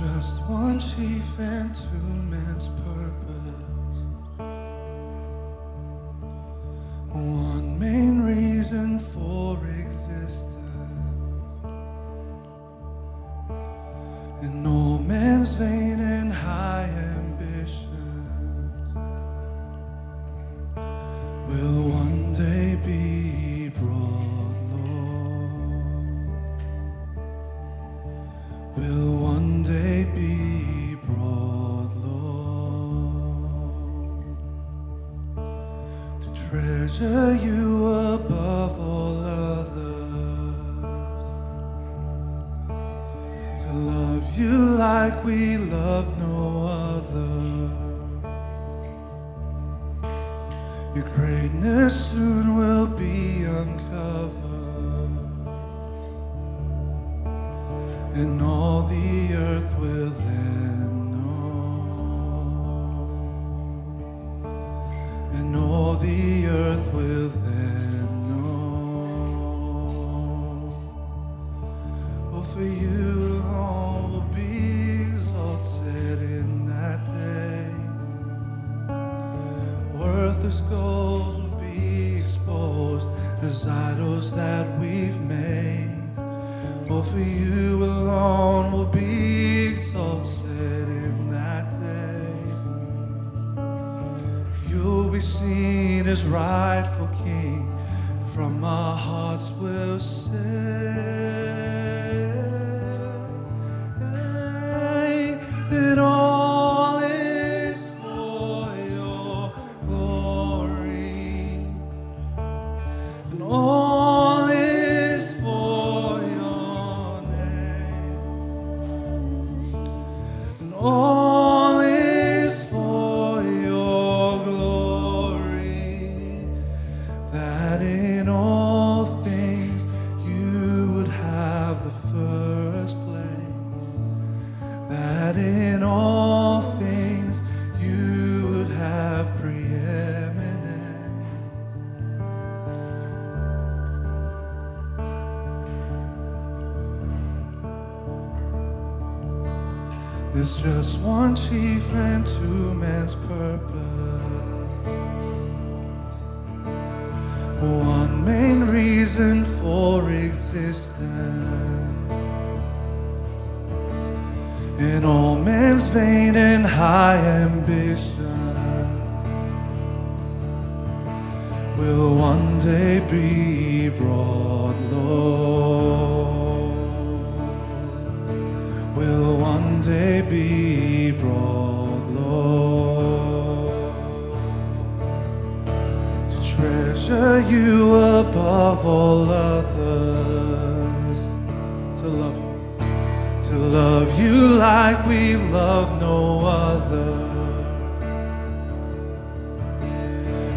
just one chief and two men's purpose, one main reason for existence, and no man's vain and high ambitions will one day be brought low, will one day be brought low. To treasure you above all others, to love you like we love no other. Your greatness soon will be uncovered, and all the earth will then know, and all the earth will then know. Oh, for you alone will be exalted in that day. Worthless goals will be exposed as idols that we've made. Oh, for you alone will be exalted in that day. You'll be seen as rightful King, from our hearts will say that all is for your glory, and all is for your name, and all is for your glory, that in all things you would have the first place, that in all things you would have preeminence. There's just one chief and two men's purpose, one main reason for existence, and all man's vain and high ambition will one day be brought low, will one day be brought low. To treasure you above all others, to love you like we've loved no other.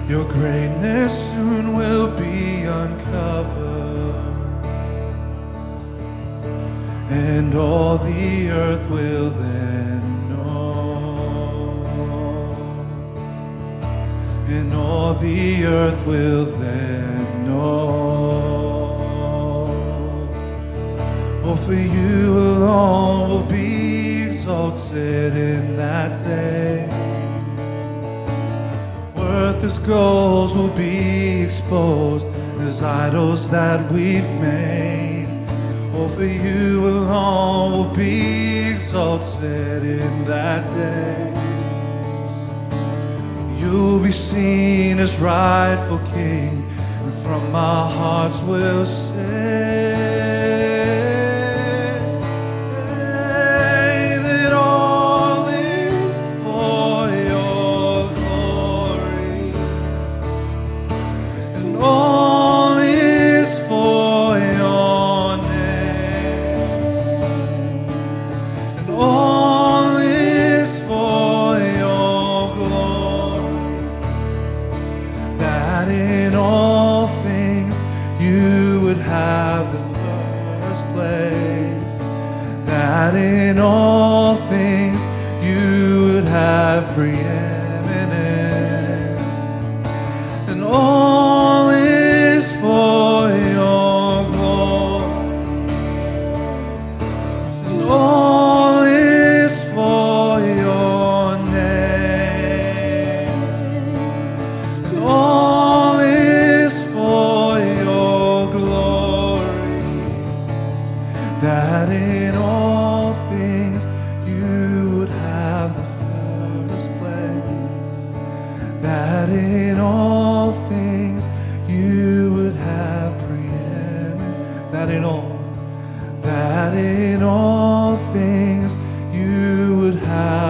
Your greatness soon will be uncovered, and all the earth will then know, and all the earth will then know. Oh, for you alone will be exalted in that day. Worthless goals will be exposed as idols that we've made. Oh, for you alone will be exalted in that day. You'll be seen as rightful King, and from our hearts we'll say that all is for your glory, and all is for your name, and all is for your glory, that in all things you would have the first place, that in all things you would have preeminence, and all is for your glory, and all is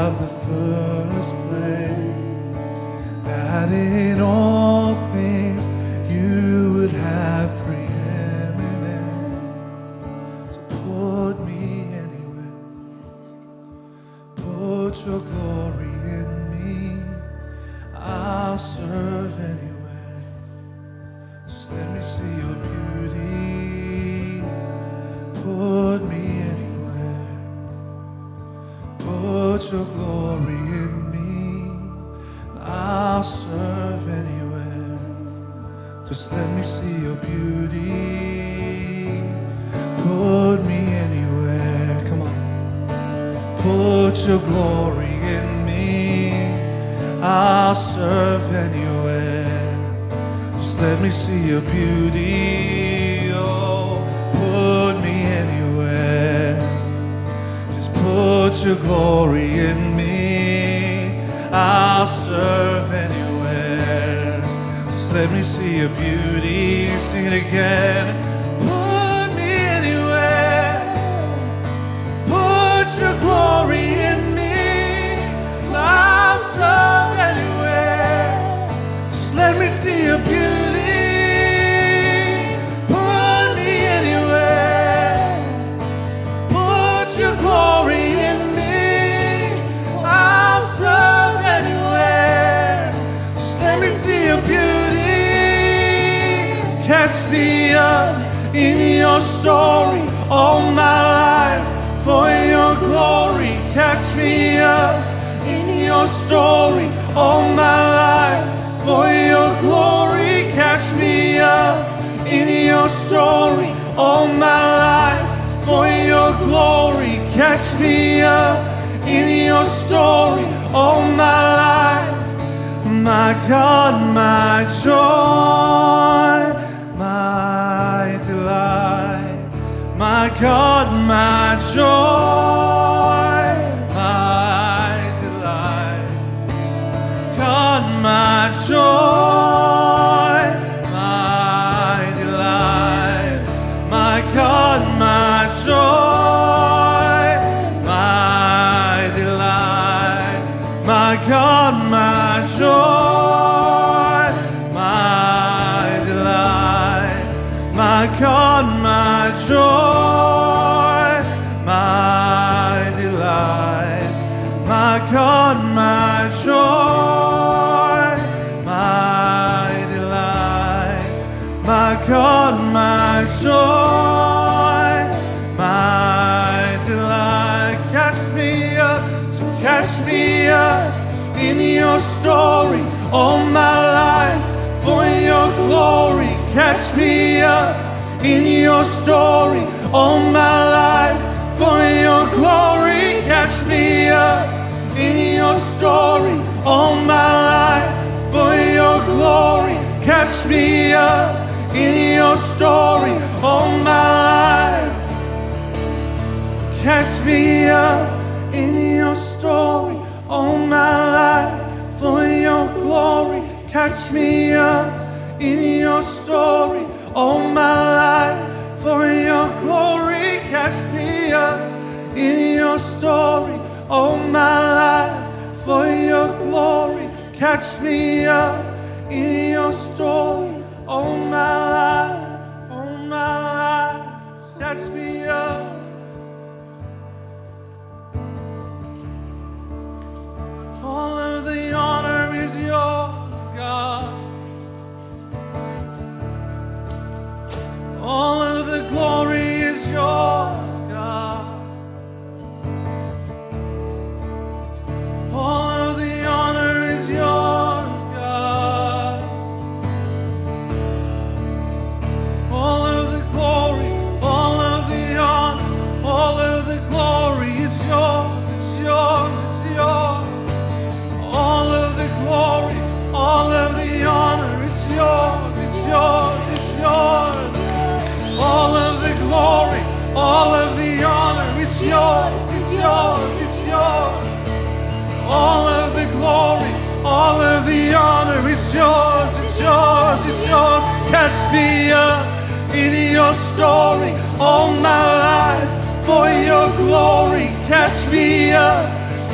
have the first place, that in all things you would have preeminence. So put me anywhere, put your glory in me, I'll serve anywhere. Just let me see your beauty, put me anywhere, put your glory in me, I'll serve anywhere. Just let me see your beauty, put me anywhere. Come on. Put your glory in me, I'll serve anywhere. Just let me see your beauty, oh, put me anywhere. Just put your glory in me, I'll serve anywhere. Just let me see your beauty, sing it again. Put me anywhere, put your glory in me, I'll serve anywhere. Just let me see your beauty, put me anywhere, put your glory in me, I'll serve anywhere. Just let me see your beauty. Catch me up in your story all my life for your glory. Catch me up in your story all my life for your glory. Catch me up in your story all my life for your glory. Catch me up in your story all my life. My God, my joy, my delight. My God, my joy, my delight. God, my joy, my delight. My God, my joy, my delight. My God, my joy, my delight. My God, my joy, my delight. My God, my joy, my delight. My God, my joy, my delight. Catch me up, so catch me up in your story all my life for your glory. Catch me up in your story all my life for your glory. Catch me up in your story all my life for your glory. Catch me up in your story all my life. Catch me up in your story all my life for your glory. Catch me up in your story all my life for your glory. Catch me up in your story all my life for your glory. Catch me up in your story all my life, all my life. Catch me up. All of the honor is yours, God. All of the glory is yours, God. All of the honor is yours, God. All of the glory, all of the honor, all of the glory is yours, it's yours, it's yours. All of the glory, all of the honor, it's yours, it's yours, it's yours. All of the glory, all of the honor, it's yours, it's yours, it's yours. All of the glory, all of the honor, it's yours, it's yours, it's yours. Catch me up in your story all my life for your glory. Catch me up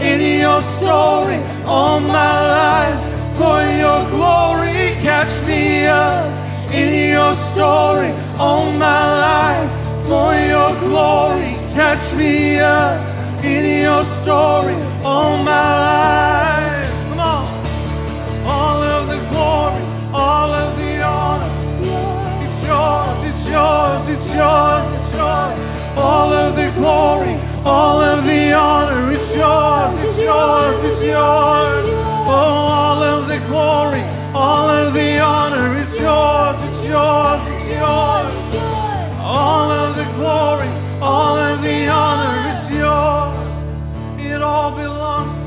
in your your story all my life for your glory. Catch me up in your story all my life for your glory. Catch me up in your story all my life. Come on. All of the glory, all of the honor, it's yours, it's yours, it's yours, it's yours. All of the glory, all of the honor, it's yours, it's yours, it's yours. Oh, all of the glory, all of the honor is yours, it's yours, it's yours. All of the glory, all of the honor is yours. It all belongs